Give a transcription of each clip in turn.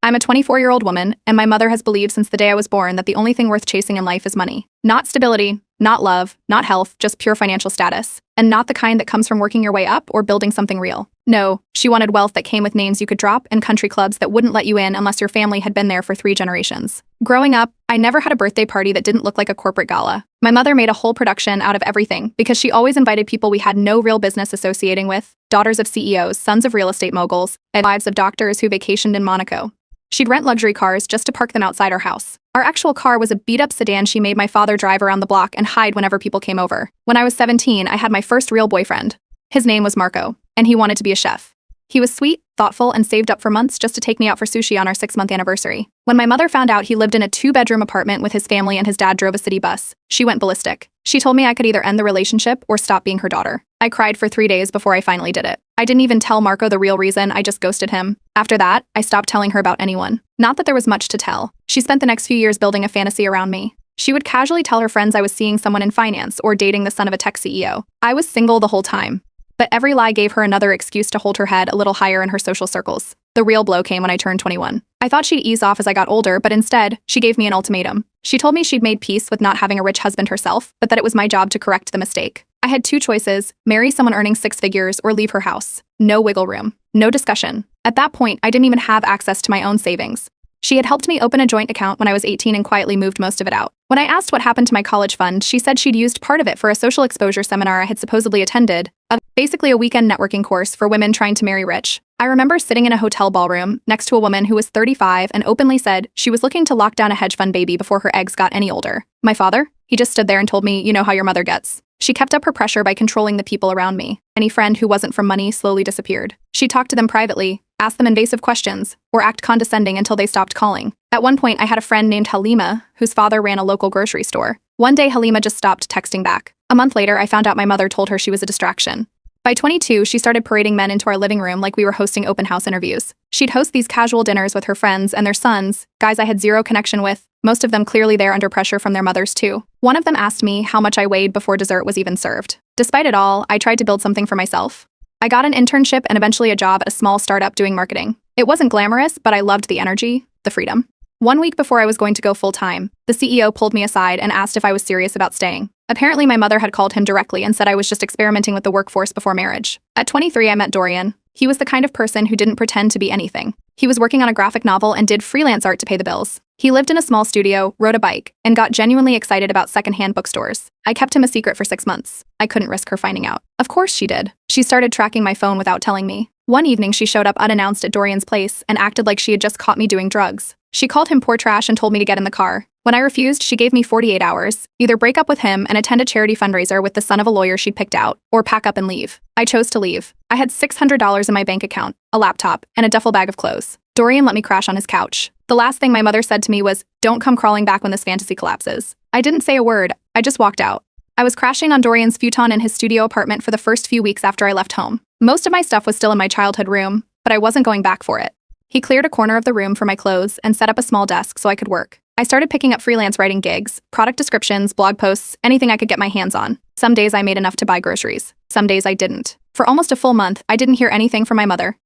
I'm a 24-year-old woman, and my mother has believed since the day I was born that the only thing worth chasing in life is money. Not stability, not love, not health, just pure financial status. And not the kind that comes from working your way up or building something real. No, she wanted wealth that came with names you could drop and country clubs that wouldn't let you in unless your family had been there for 3 generations. Growing up, I never had a birthday party that didn't look like a corporate gala. My mother made a whole production out of everything because she always invited people we had no real business associating with, daughters of CEOs, sons of real estate moguls, and wives of doctors who vacationed in Monaco. She'd rent luxury cars just to park them outside our house. Our actual car was a beat-up sedan she made my father drive around the block and hide whenever people came over. When I was 17, I had my first real boyfriend. His name was Marco, and he wanted to be a chef. He was sweet, thoughtful, and saved up for months just to take me out for sushi on our 6-month anniversary. When my mother found out he lived in a 2-bedroom apartment with his family and his dad drove a city bus, she went ballistic. She told me I could either end the relationship or stop being her daughter. I cried for 3 days before I finally did it. I didn't even tell Marco the real reason, I just ghosted him. After that, I stopped telling her about anyone. Not that there was much to tell. She spent the next few years building a fantasy around me. She would casually tell her friends I was seeing someone in finance or dating the son of a tech CEO. I was single the whole time. But every lie gave her another excuse to hold her head a little higher in her social circles. The real blow came when I turned 21. I thought she'd ease off as I got older, but instead, she gave me an ultimatum. She told me she'd made peace with not having a rich husband herself, but that it was my job to correct the mistake. I had 2 choices: marry someone earning 6 figures or leave her house. No wiggle room. No discussion. At that point, I didn't even have access to my own savings. She had helped me open a joint account when I was 18 and quietly moved most of it out. When I asked what happened to my college fund, she said she'd used part of it for a social exposure seminar I had supposedly attended, basically a weekend networking course for women trying to marry rich. I remember sitting in a hotel ballroom next to a woman who was 35 and openly said she was looking to lock down a hedge fund baby before her eggs got any older. My father? He just stood there and told me, "You know how your mother gets." She kept up her pressure by controlling the people around me. Any friend who wasn't from money slowly disappeared. She'd talk to them privately, ask them invasive questions, or act condescending until they stopped calling. At one point, I had a friend named Halima, whose father ran a local grocery store. One day, Halima just stopped texting back. A month later, I found out my mother told her she was a distraction. By 22, she started parading men into our living room like we were hosting open house interviews. She'd host these casual dinners with her friends and their sons, guys I had zero connection with, most of them clearly there under pressure from their mothers too. One of them asked me how much I weighed before dessert was even served. Despite it all, I tried to build something for myself. I got an internship and eventually a job at a small startup doing marketing. It wasn't glamorous, but I loved the energy, the freedom. 1 week before I was going to go full-time, the CEO pulled me aside and asked if I was serious about staying. Apparently, my mother had called him directly and said I was just experimenting with the workforce before marriage. At 23, I met Dorian. He was the kind of person who didn't pretend to be anything. He was working on a graphic novel and did freelance art to pay the bills. He lived in a small studio, rode a bike, and got genuinely excited about secondhand bookstores. I kept him a secret for 6 months. I couldn't risk her finding out. Of course she did. She started tracking my phone without telling me. One evening, she showed up unannounced at Dorian's place and acted like she had just caught me doing drugs. She called him poor trash and told me to get in the car. When I refused, she gave me 48 hours. Either break up with him and attend a charity fundraiser with the son of a lawyer she'd picked out, or pack up and leave. I chose to leave. I had $600 in my bank account, a laptop, and a duffel bag of clothes. Dorian let me crash on his couch. The last thing my mother said to me was, "Don't come crawling back when this fantasy collapses." I didn't say a word. I just walked out. I was crashing on Dorian's futon in his studio apartment for the first few weeks after I left home. Most of my stuff was still in my childhood room, but I wasn't going back for it. He cleared a corner of the room for my clothes and set up a small desk so I could work. I started picking up freelance writing gigs, product descriptions, blog posts, anything I could get my hands on. Some days I made enough to buy groceries. Some days I didn't. For almost a full month, I didn't hear anything from my mother.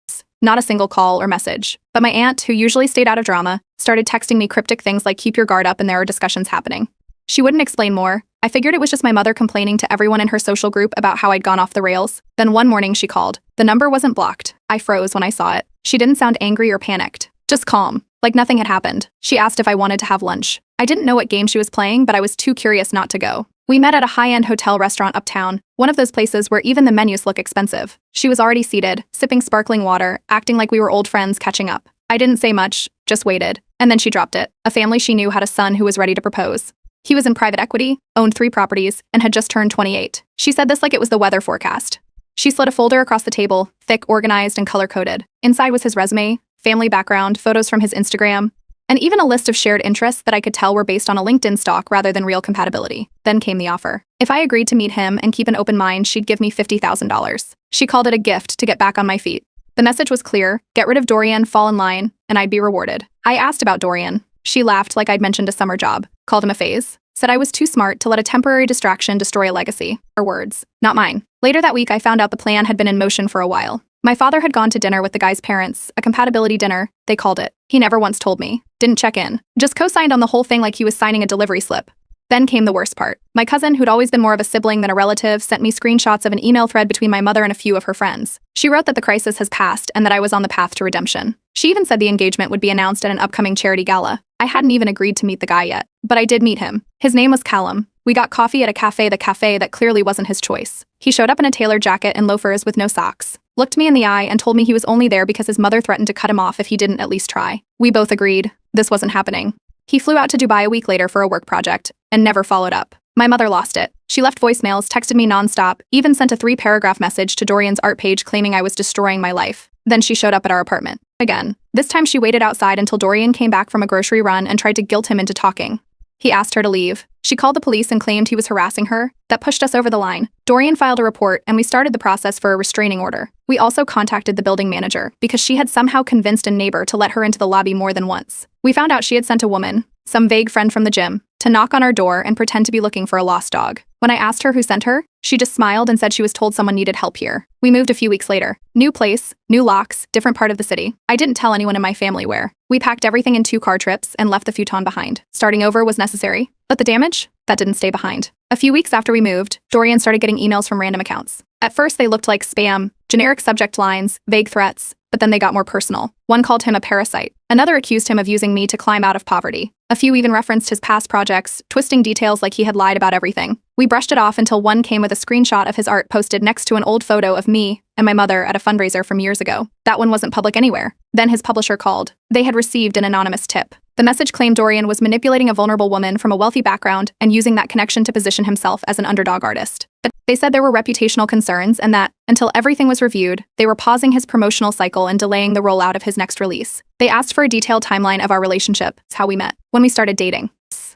Not a single call or message. But my aunt, who usually stayed out of drama, started texting me cryptic things like "keep your guard up and there are discussions happening." She wouldn't explain more. I figured it was just my mother complaining to everyone in her social group about how I'd gone off the rails. Then one morning she called. The number wasn't blocked. I froze when I saw it. She didn't sound angry or panicked. Just calm, like nothing had happened. She asked if I wanted to have lunch. I didn't know what game she was playing, but I was too curious not to go. We met at a high-end hotel restaurant uptown, one of those places where even the menus look expensive. She was already seated, sipping sparkling water, acting like we were old friends catching up. I didn't say much, just waited. And then she dropped it. A family she knew had a son who was ready to propose. He was in private equity, owned 3 properties, and had just turned 28. She said this like it was the weather forecast. She slid a folder across the table, thick, organized, and color-coded. Inside was his resume, family background, photos from his Instagram, and even a list of shared interests that I could tell were based on a LinkedIn stock rather than real compatibility. Then came the offer. If I agreed to meet him and keep an open mind, she'd give me $50,000. She called it a gift to get back on my feet. The message was clear: get rid of Dorian, fall in line, and I'd be rewarded. I asked about Dorian. She laughed like I'd mentioned a summer job, called him a phase, said I was too smart to let a temporary distraction destroy a legacy. Her words, not mine. Later that week, I found out the plan had been in motion for a while. My father had gone to dinner with the guy's parents, a compatibility dinner, they called it. He never once told me. Didn't check in. Just co-signed on the whole thing like he was signing a delivery slip. Then came the worst part. My cousin, who'd always been more of a sibling than a relative, sent me screenshots of an email thread between my mother and a few of her friends. She wrote that the crisis has passed and that I was on the path to redemption. She even said the engagement would be announced at an upcoming charity gala. I hadn't even agreed to meet the guy yet, but I did meet him. His name was Callum. We got coffee at a cafe that clearly wasn't his choice. He showed up in a tailored jacket and loafers with no socks, looked me in the eye and told me he was only there because his mother threatened to cut him off if he didn't at least try. We both agreed. This wasn't happening. He flew out to Dubai a week later for a work project and never followed up. My mother lost it. She left voicemails, texted me nonstop, even sent a 3-paragraph message to Dorian's art page claiming I was destroying my life. Then she showed up at our apartment. Again. This time she waited outside until Dorian came back from a grocery run and tried to guilt him into talking. He asked her to leave. She called the police and claimed he was harassing her. That pushed us over the line. Dorian filed a report and we started the process for a restraining order. We also contacted the building manager because she had somehow convinced a neighbor to let her into the lobby more than once. We found out she had sent a woman, some vague friend from the gym, to knock on our door and pretend to be looking for a lost dog. When I asked her who sent her, she just smiled and said she was told someone needed help here. We moved a few weeks later. New place, new locks, different part of the city. I didn't tell anyone in my family where. We packed everything in 2-car trips and left the futon behind. Starting over was necessary, but the damage? That didn't stay behind. A few weeks after we moved, Dorian started getting emails from random accounts. At first they looked like spam, generic subject lines, vague threats, but then they got more personal. One called him a parasite. Another accused him of using me to climb out of poverty. A few even referenced his past projects, twisting details like he had lied about everything. We brushed it off until one came with a screenshot of his art posted next to an old photo of me and my mother at a fundraiser from years ago. That one wasn't public anywhere. Then his publisher called. They had received an anonymous tip. The message claimed Dorian was manipulating a vulnerable woman from a wealthy background and using that connection to position himself as an underdog artist. But they said there were reputational concerns and that, until everything was reviewed, they were pausing his promotional cycle and delaying the rollout of his next release. They asked for a detailed timeline of our relationship, how we met, when we started dating,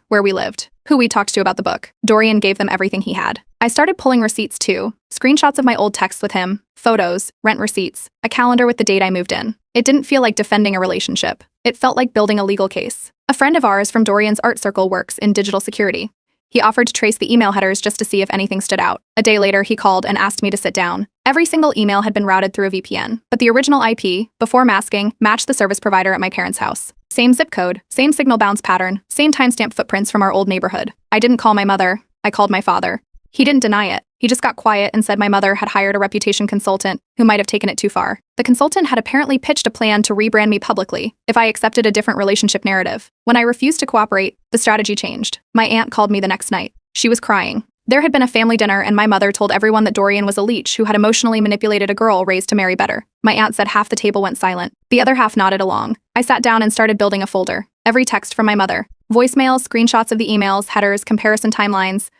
where we lived, who we talked to about the book. Dorian gave them everything he had. I started pulling receipts too, screenshots of my old texts with him, photos, rent receipts, a calendar with the date I moved in. It didn't feel like defending a relationship. It felt like building a legal case. A friend of ours from Dorian's art circle works in digital security. He offered to trace the email headers just to see if anything stood out. A day later, he called and asked me to sit down. Every single email had been routed through a VPN, but the original IP, before masking, matched the service provider at my parents' house. Same zip code, same signal bounce pattern, same timestamp footprints from our old neighborhood. I didn't call my mother. I called my father. He didn't deny it. He just got quiet and said my mother had hired a reputation consultant who might have taken it too far. The consultant had apparently pitched a plan to rebrand me publicly if I accepted a different relationship narrative. When I refused to cooperate, the strategy changed. My aunt called me the next night. She was crying. There had been a family dinner and my mother told everyone that Dorian was a leech who had emotionally manipulated a girl raised to marry better. My aunt said half the table went silent. The other half nodded along. I sat down and started building a folder. Every text from my mother. Voicemails, screenshots of the emails, headers, comparison timelines.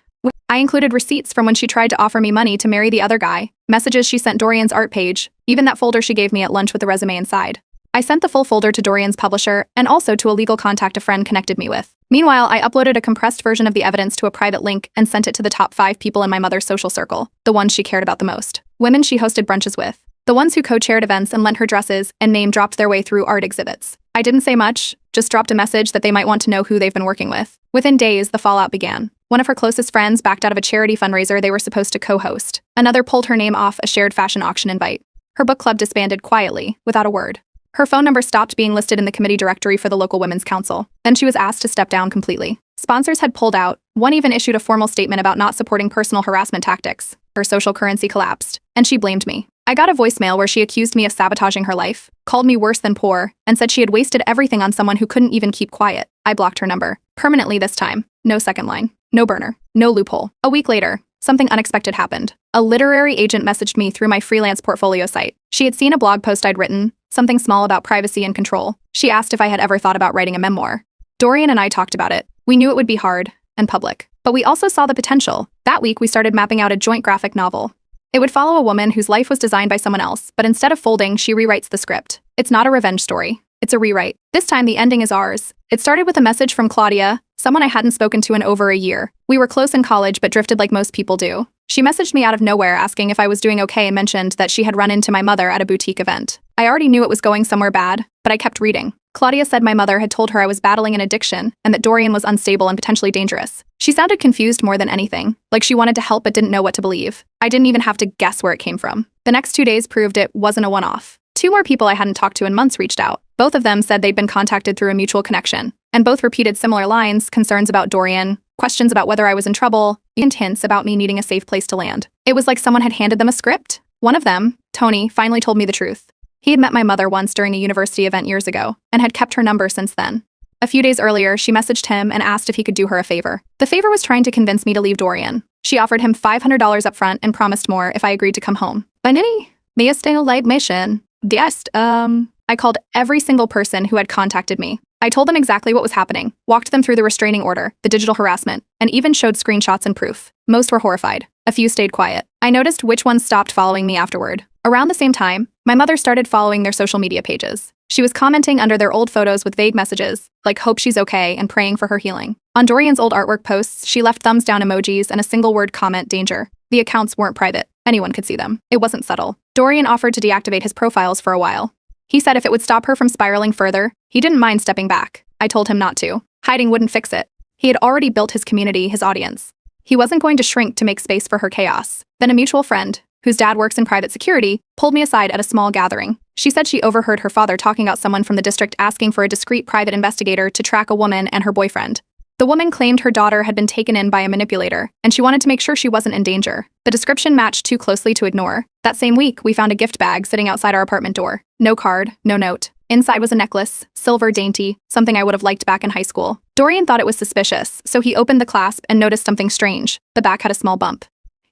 I included receipts from when she tried to offer me money to marry the other guy, messages she sent Dorian's art page, even that folder she gave me at lunch with the resume inside. I sent the full folder to Dorian's publisher and also to a legal contact a friend connected me with. Meanwhile, I uploaded a compressed version of the evidence to a private link and sent it to the top 5 people in my mother's social circle, the ones she cared about the most. Women she hosted brunches with. The ones who co-chaired events and lent her dresses and name-dropped their way through art exhibits. I didn't say much, just dropped a message that they might want to know who they've been working with. Within days, the fallout began. One of her closest friends backed out of a charity fundraiser they were supposed to co-host. Another pulled her name off a shared fashion auction invite. Her book club disbanded quietly, without a word. Her phone number stopped being listed in the committee directory for the local women's council. Then she was asked to step down completely. Sponsors had pulled out. One even issued a formal statement about not supporting personal harassment tactics. Her social currency collapsed, and she blamed me. I got a voicemail where she accused me of sabotaging her life, called me worse than poor, and said she had wasted everything on someone who couldn't even keep quiet. I blocked her number. Permanently this time. No second line. No burner. No loophole. A week later, something unexpected happened. A literary agent messaged me through my freelance portfolio site. She had seen a blog post I'd written, something small about privacy and control. She asked if I had ever thought about writing a memoir. Dorian and I talked about it. We knew it would be hard and public, but we also saw the potential. That week, we started mapping out a joint graphic novel. It would follow a woman whose life was designed by someone else, but instead of folding, she rewrites the script. It's not a revenge story. It's a rewrite. This time, the ending is ours. It started with a message from Claudia, someone I hadn't spoken to in over a year. We were close in college, but drifted like most people do. She messaged me out of nowhere asking if I was doing okay and mentioned that she had run into my mother at a boutique event. I already knew it was going somewhere bad, but I kept reading. Claudia said my mother had told her I was battling an addiction and that Dorian was unstable and potentially dangerous. She sounded confused more than anything, like she wanted to help but didn't know what to believe. I didn't even have to guess where it came from. The next 2 days proved it wasn't a one-off. 2 more people I hadn't talked to in months reached out. Both of them said they'd been contacted through a mutual connection, and both repeated similar lines, concerns about Dorian, questions about whether I was in trouble, and hints about me needing a safe place to land. It was like someone had handed them a script. One of them, Tony, finally told me the truth. He had met my mother once during a university event years ago, and had kept her number since then. A few days earlier, she messaged him and asked if he could do her a favor. The favor was trying to convince me to leave Dorian. She offered him $500 up front and promised more if I agreed to come home. Finally, me stay a light mission. I called every single person who had contacted me. I told them exactly what was happening, walked them through the restraining order, the digital harassment, and even showed screenshots and proof. Most were horrified. A few stayed quiet. I noticed which ones stopped following me afterward. Around the same time, my mother started following their social media pages. She was commenting under their old photos with vague messages, like hope she's okay and praying for her healing. On Dorian's old artwork posts, she left thumbs down emojis and a single word comment, danger. The accounts weren't private. Anyone could see them. It wasn't subtle. Dorian offered to deactivate his profiles for a while. He said if it would stop her from spiraling further, he didn't mind stepping back. I told him not to. Hiding wouldn't fix it. He had already built his community, his audience. He wasn't going to shrink to make space for her chaos. Then a mutual friend, whose dad works in private security, pulled me aside at a small gathering. She said she overheard her father talking about someone from the district asking for a discreet private investigator to track a woman and her boyfriend. The woman claimed her daughter had been taken in by a manipulator, and she wanted to make sure she wasn't in danger. The description matched too closely to ignore. That same week, we found a gift bag sitting outside our apartment door. No card, no note. Inside was a necklace, silver dainty, something I would have liked back in high school. Dorian thought it was suspicious, so he opened the clasp and noticed something strange. The back had a small bump.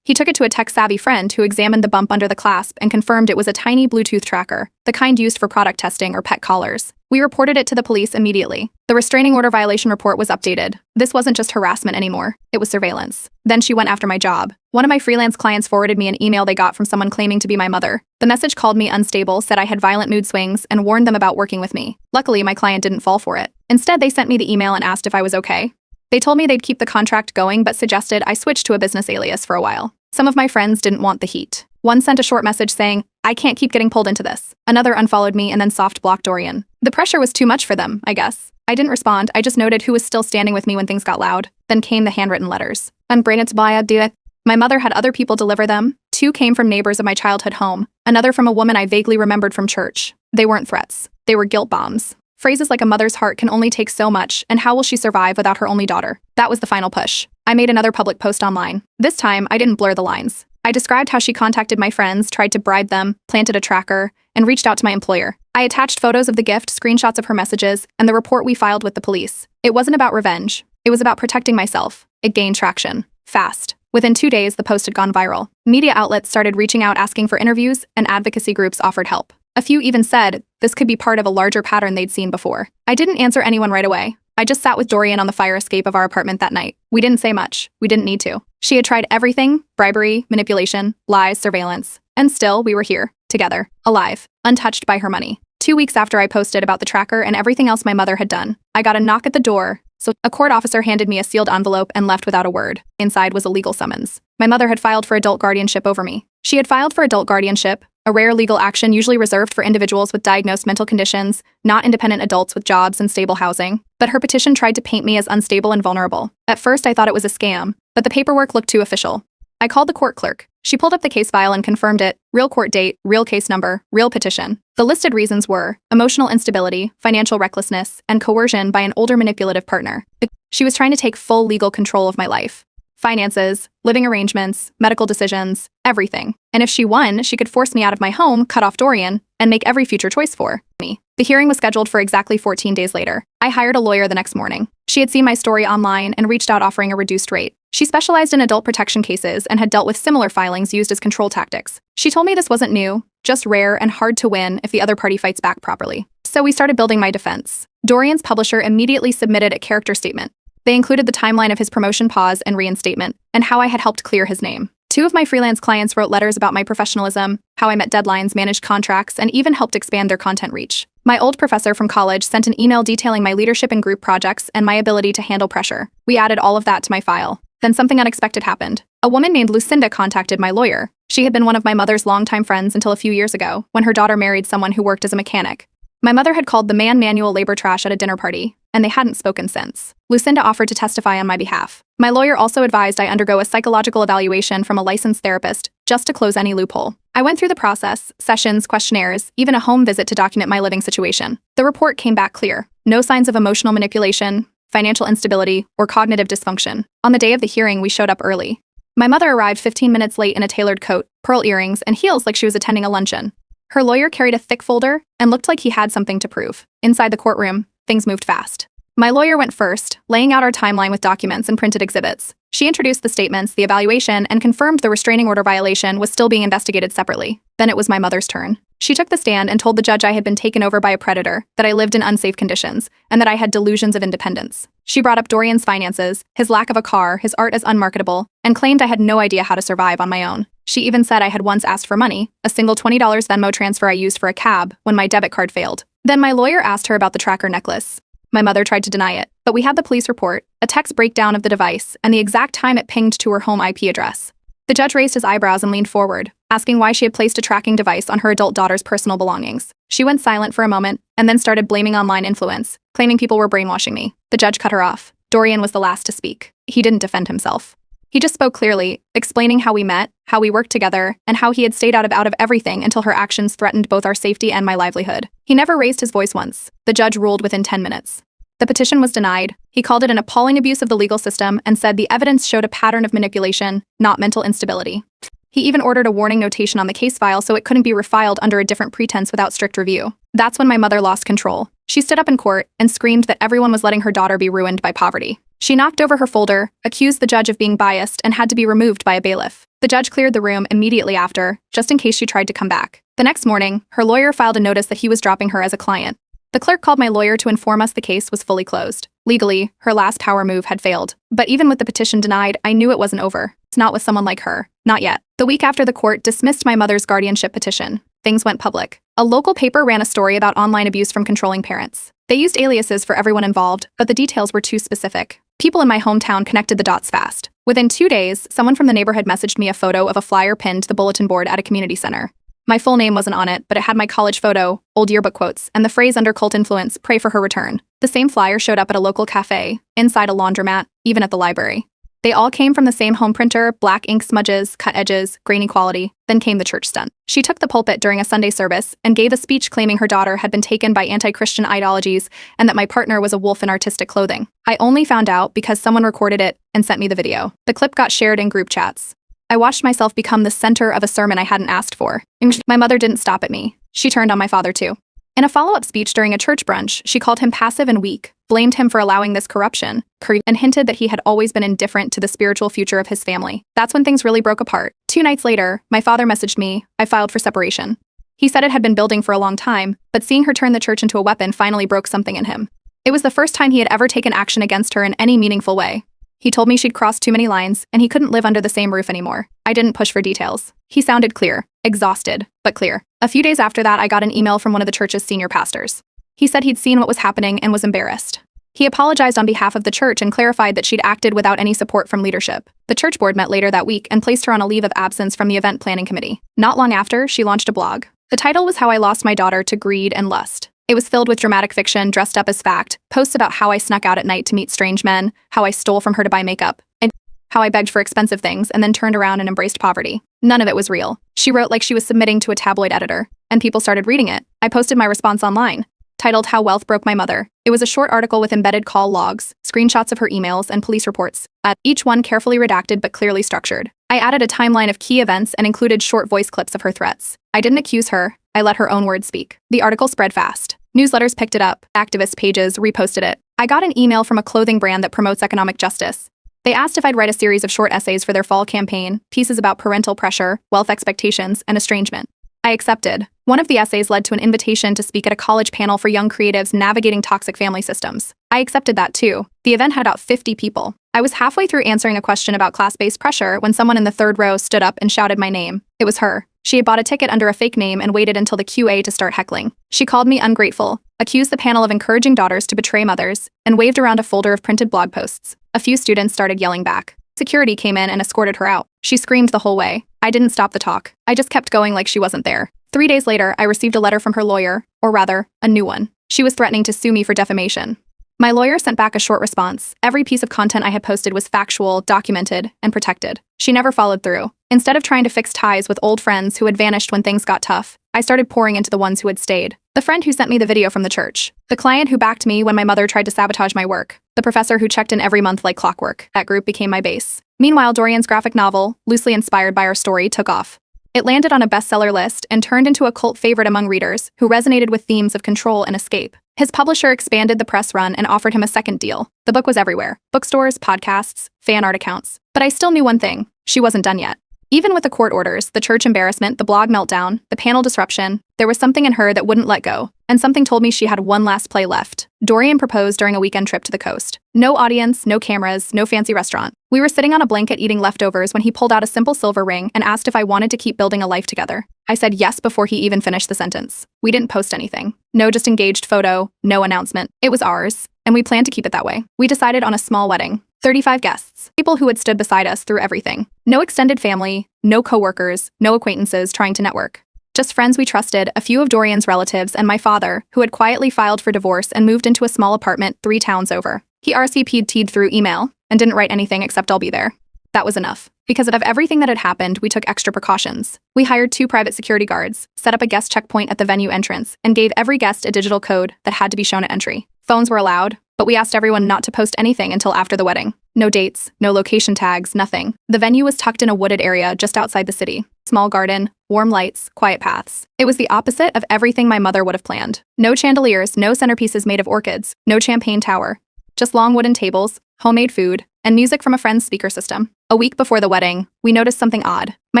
He took it to a tech-savvy friend who examined the bump under the clasp and confirmed it was a tiny Bluetooth tracker, the kind used for product testing or pet collars. We reported it to the police immediately. The restraining order violation report was updated. This wasn't just harassment anymore. It was surveillance. Then she went after my job. One of my freelance clients forwarded me an email they got from someone claiming to be my mother. The message called me unstable, said I had violent mood swings, and warned them about working with me. Luckily, my client didn't fall for it. Instead, they sent me the email and asked if I was okay. They told me they'd keep the contract going but suggested I switch to a business alias for a while. Some of my friends didn't want the heat. One sent a short message saying, I can't keep getting pulled into this. Another unfollowed me and then soft blocked Dorian. The pressure was too much for them, I guess. I didn't respond, I just noted who was still standing with me when things got loud. Then came the handwritten letters. My mother had other people deliver them. 2 came from neighbors of my childhood home. Another from a woman I vaguely remembered from church. They weren't threats. They were guilt bombs. Phrases like a mother's heart can only take so much, and how will she survive without her only daughter? That was the final push. I made another public post online. This time, I didn't blur the lines. I described how she contacted my friends, tried to bribe them, planted a tracker, and reached out to my employer. I attached photos of the gift, screenshots of her messages, and the report we filed with the police. It wasn't about revenge. It was about protecting myself. It gained traction. Fast. Within 2 days, the post had gone viral. Media outlets started reaching out asking for interviews, and advocacy groups offered help. A few even said this could be part of a larger pattern they'd seen before. I didn't answer anyone right away. I just sat with Dorian on the fire escape of our apartment that night. We didn't say much. We didn't need to. She had tried everything: bribery, manipulation, lies, surveillance. And still, we were here, together, alive, untouched by her money. 2 weeks after I posted about the tracker and everything else my mother had done, I got a knock at the door. So a court officer handed me a sealed envelope and left without a word. Inside was a legal summons. My mother had filed for adult guardianship over me. She had filed for adult guardianship, a rare legal action usually reserved for individuals with diagnosed mental conditions, not independent adults with jobs and stable housing. But her petition tried to paint me as unstable and vulnerable. At first, I thought it was a scam, but the paperwork looked too official. I called the court clerk. She pulled up the case file and confirmed it. Real court date, real case number, real petition. The listed reasons were emotional instability, financial recklessness, and coercion by an older manipulative partner. She was trying to take full legal control of my life. Finances, living arrangements, medical decisions, everything. And if she won, she could force me out of my home, cut off Dorian, and make every future choice for me. The hearing was scheduled for exactly 14 days later. I hired a lawyer the next morning. She had seen my story online and reached out offering a reduced rate. She specialized in adult protection cases and had dealt with similar filings used as control tactics. She told me this wasn't new, just rare and hard to win if the other party fights back properly. So we started building my defense. Dorian's publisher immediately submitted a character statement. They included the timeline of his promotion pause and reinstatement, and how I had helped clear his name. 2 of my freelance clients wrote letters about my professionalism, how I met deadlines, managed contracts, and even helped expand their content reach. My old professor from college sent an email detailing my leadership in group projects and my ability to handle pressure. We added all of that to my file. Then something unexpected happened. A woman named Lucinda contacted my lawyer. She had been one of my mother's longtime friends until a few years ago, when her daughter married someone who worked as a mechanic. My mother had called the man manual labor trash at a dinner party, and they hadn't spoken since. Lucinda offered to testify on my behalf. My lawyer also advised I undergo a psychological evaluation from a licensed therapist, just to close any loophole. I went through the process, sessions, questionnaires, even a home visit to document my living situation. The report came back clear. No signs of emotional manipulation, financial instability, or cognitive dysfunction. On the day of the hearing, we showed up early. My mother arrived 15 minutes late in a tailored coat, pearl earrings, and heels like she was attending a luncheon. Her lawyer carried a thick folder and looked like he had something to prove. Inside the courtroom, things moved fast. My lawyer went first, laying out our timeline with documents and printed exhibits. She introduced the statements, the evaluation, and confirmed the restraining order violation was still being investigated separately. Then it was my mother's turn. She took the stand and told the judge I had been taken over by a predator, that I lived in unsafe conditions, and that I had delusions of independence. She brought up Dorian's finances, his lack of a car, his art as unmarketable, and claimed I had no idea how to survive on my own. She even said I had once asked for money, a single $20 Venmo transfer I used for a cab, when my debit card failed. Then my lawyer asked her about the tracker necklace. My mother tried to deny it, but we had the police report, a text breakdown of the device, and the exact time it pinged to her home IP address. The judge raised his eyebrows and leaned forward, asking why she had placed a tracking device on her adult daughter's personal belongings. She went silent for a moment, and then started blaming online influence, claiming people were brainwashing me. The judge cut her off. Dorian was the last to speak. He didn't defend himself. He just spoke clearly, explaining how we met, how we worked together, and how he had stayed out of everything until her actions threatened both our safety and my livelihood. He never raised his voice once. The judge ruled within 10 minutes. The petition was denied. He called it an appalling abuse of the legal system and said the evidence showed a pattern of manipulation, not mental instability. He even ordered a warning notation on the case file so it couldn't be refiled under a different pretense without strict review. That's when my mother lost control. She stood up in court and screamed that everyone was letting her daughter be ruined by poverty. She knocked over her folder, accused the judge of being biased, and had to be removed by a bailiff. The judge cleared the room immediately after, just in case she tried to come back. The next morning, her lawyer filed a notice that he was dropping her as a client. The clerk called my lawyer to inform us the case was fully closed. Legally, her last power move had failed. But even with the petition denied, I knew it wasn't over. It's not with someone like her. Not yet. The week after the court dismissed my mother's guardianship petition, things went public. A local paper ran a story about online abuse from controlling parents. They used aliases for everyone involved, but the details were too specific. People in my hometown connected the dots fast. Within 2 days, someone from the neighborhood messaged me a photo of a flyer pinned to the bulletin board at a community center. My full name wasn't on it, but it had my college photo, old yearbook quotes, and the phrase under cult influence, pray for her return. The same flyer showed up at a local cafe, inside a laundromat, even at the library. They all came from the same home printer, black ink smudges, cut edges, grainy quality. Then came the church stunt. She took the pulpit during a Sunday service and gave a speech claiming her daughter had been taken by anti-Christian ideologies and that my partner was a wolf in artistic clothing. I only found out because someone recorded it and sent me the video. The clip got shared in group chats. I watched myself become the center of a sermon I hadn't asked for. My mother didn't stop at me. She turned on my father too. In a follow-up speech during a church brunch, she called him passive and weak, blamed him for allowing this corruption, and hinted that he had always been indifferent to the spiritual future of his family. That's when things really broke apart. 2 nights later, my father messaged me. I filed for separation. He said it had been building for a long time, but seeing her turn the church into a weapon finally broke something in him. It was the first time he had ever taken action against her in any meaningful way. He told me she'd crossed too many lines, and he couldn't live under the same roof anymore. I didn't push for details. He sounded clear, exhausted, but clear. A few days after that, I got an email from one of the church's senior pastors. He said he'd seen what was happening and was embarrassed. He apologized on behalf of the church and clarified that she'd acted without any support from leadership. The church board met later that week and placed her on a leave of absence from the event planning committee. Not long after, she launched a blog. The title was How I Lost My Daughter to Greed and Lust. It was filled with dramatic fiction dressed up as fact, posts about how I snuck out at night to meet strange men, how I stole from her to buy makeup, and how I begged for expensive things and then turned around and embraced poverty. None of it was real. She wrote like she was submitting to a tabloid editor, and people started reading it. I posted my response online, titled How Wealth Broke My Mother. It was a short article with embedded call logs, screenshots of her emails, and police reports, each one carefully redacted but clearly structured. I added a timeline of key events and included short voice clips of her threats. I didn't accuse her. I let her own words speak. The article spread fast. Newsletters picked it up, activist pages reposted it. I got an email from a clothing brand that promotes economic justice. They asked if I'd write a series of short essays for their fall campaign, pieces about parental pressure, wealth expectations, and estrangement. I accepted. One of the essays led to an invitation to speak at a college panel for young creatives navigating toxic family systems. I accepted that too. The event had about 50 people. I was halfway through answering a question about class-based pressure when someone in the third row stood up and shouted my name. It was her. She had bought a ticket under a fake name and waited until the QA to start heckling. She called me ungrateful, accused the panel of encouraging daughters to betray mothers, and waved around a folder of printed blog posts. A few students started yelling back. Security came in and escorted her out. She screamed the whole way. I didn't stop the talk. I just kept going like she wasn't there. 3 days later, I received a letter from her lawyer, or rather, a new one. She was threatening to sue me for defamation. My lawyer sent back a short response. Every piece of content I had posted was factual, documented, and protected. She never followed through. Instead of trying to fix ties with old friends who had vanished when things got tough, I started pouring into the ones who had stayed. The friend who sent me the video from the church. The client who backed me when my mother tried to sabotage my work. The professor who checked in every month like clockwork. That group became my base. Meanwhile, Dorian's graphic novel, loosely inspired by our story, took off. It landed on a bestseller list and turned into a cult favorite among readers who resonated with themes of control and escape. His publisher expanded the press run and offered him a second deal. The book was everywhere: bookstores, podcasts, fan art accounts. But I still knew one thing: she wasn't done yet. Even with the court orders, the church embarrassment, the blog meltdown, the panel disruption, there was something in her that wouldn't let go, and something told me she had one last play left. Dorian proposed during a weekend trip to the coast. No audience, no cameras, no fancy restaurant. We were sitting on a blanket eating leftovers when he pulled out a simple silver ring and asked if I wanted to keep building a life together. I said yes before he even finished the sentence. We didn't post anything. No just engaged photo, no announcement. It was ours, and we planned to keep it that way. We decided on a small wedding. 35 guests, people who had stood beside us through everything. No extended family, no coworkers, no acquaintances trying to network. Just friends we trusted, a few of Dorian's relatives, and my father, who had quietly filed for divorce and moved into a small apartment 3 towns over. He RSVP'd through email and didn't write anything except "I'll be there." That was enough. Because of everything that had happened, we took extra precautions. We hired 2 private security guards, set up a guest checkpoint at the venue entrance, and gave every guest a digital code that had to be shown at entry. Phones were allowed, but we asked everyone not to post anything until after the wedding. No dates, no location tags, nothing. The venue was tucked in a wooded area just outside the city. Small garden, warm lights, quiet paths. It was the opposite of everything my mother would have planned. No chandeliers, no centerpieces made of orchids, no champagne tower. Just long wooden tables, homemade food, and music from a friend's speaker system. A week before the wedding, we noticed something odd. My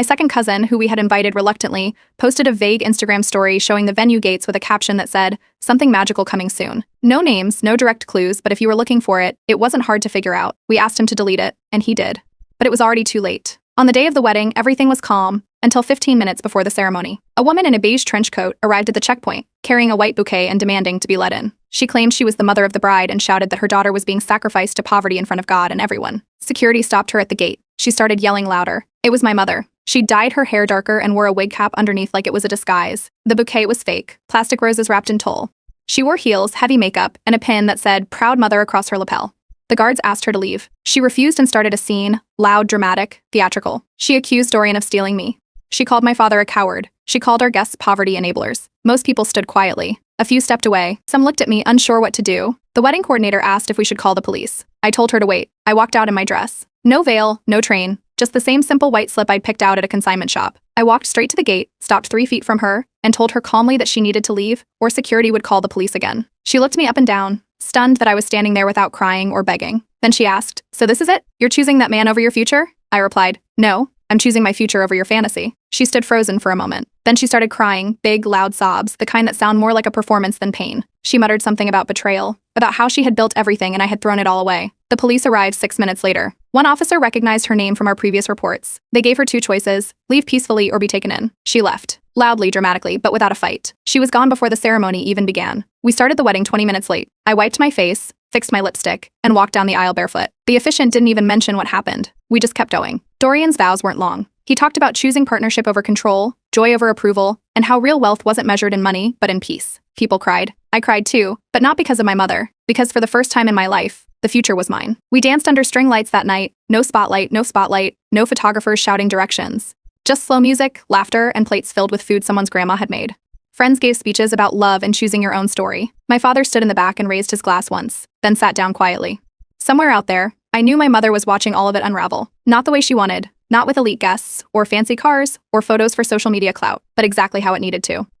second cousin, who we had invited reluctantly, posted a vague Instagram story showing the venue gates with a caption that said, "Something magical coming soon." No names, no direct clues, but if you were looking for it, it wasn't hard to figure out. We asked him to delete it, and he did. But it was already too late. On the day of the wedding, everything was calm, until 15 minutes before the ceremony. A woman in a beige trench coat arrived at the checkpoint, carrying a white bouquet and demanding to be let in. She claimed she was the mother of the bride and shouted that her daughter was being sacrificed to poverty in front of God and everyone. Security stopped her at the gate. She started yelling louder. It was my mother. She dyed her hair darker and wore a wig cap underneath like it was a disguise. The bouquet was fake, plastic roses wrapped in tulle. She wore heels, heavy makeup, and a pin that said "Proud Mother" across her lapel. The guards asked her to leave. She refused and started a scene, loud, dramatic, theatrical. She accused Dorian of stealing me. She called my father a coward. She called our guests poverty enablers. Most people stood quietly. A few stepped away. Some looked at me, unsure what to do. The wedding coordinator asked if we should call the police. I told her to wait. I walked out in my dress. No veil, no train, just the same simple white slip I'd picked out at a consignment shop. I walked straight to the gate, stopped 3 feet from her, and told her calmly that she needed to leave, or security would call the police again. She looked me up and down, stunned that I was standing there without crying or begging. Then she asked, "So this is it? You're choosing that man over your future?" I replied, "No, I'm choosing my future over your fantasy." She stood frozen for a moment. Then she started crying, big, loud sobs, the kind that sound more like a performance than pain. She muttered something about betrayal, about how she had built everything and I had thrown it all away. The police arrived 6 minutes later. One officer recognized her name from our previous reports. They gave her 2 choices: leave peacefully or be taken in. She left. Loudly, dramatically, but without a fight. She was gone before the ceremony even began. We started the wedding 20 minutes late. I wiped my face, fixed my lipstick, and walked down the aisle barefoot. The officiant didn't even mention what happened. We just kept going. Dorian's vows weren't long. He talked about choosing partnership over control, joy over approval, and how real wealth wasn't measured in money, but in peace. People cried. I cried too, but not because of my mother, because for the first time in my life, the future was mine. We danced under string lights that night. No spotlight, no photographers shouting directions. Just slow music, laughter, and plates filled with food someone's grandma had made. Friends gave speeches about love and choosing your own story. My father stood in the back and raised his glass once, then sat down quietly. Somewhere out there, I knew my mother was watching all of it unravel. Not the way she wanted, not with elite guests, or fancy cars, or photos for social media clout, but exactly how it needed to.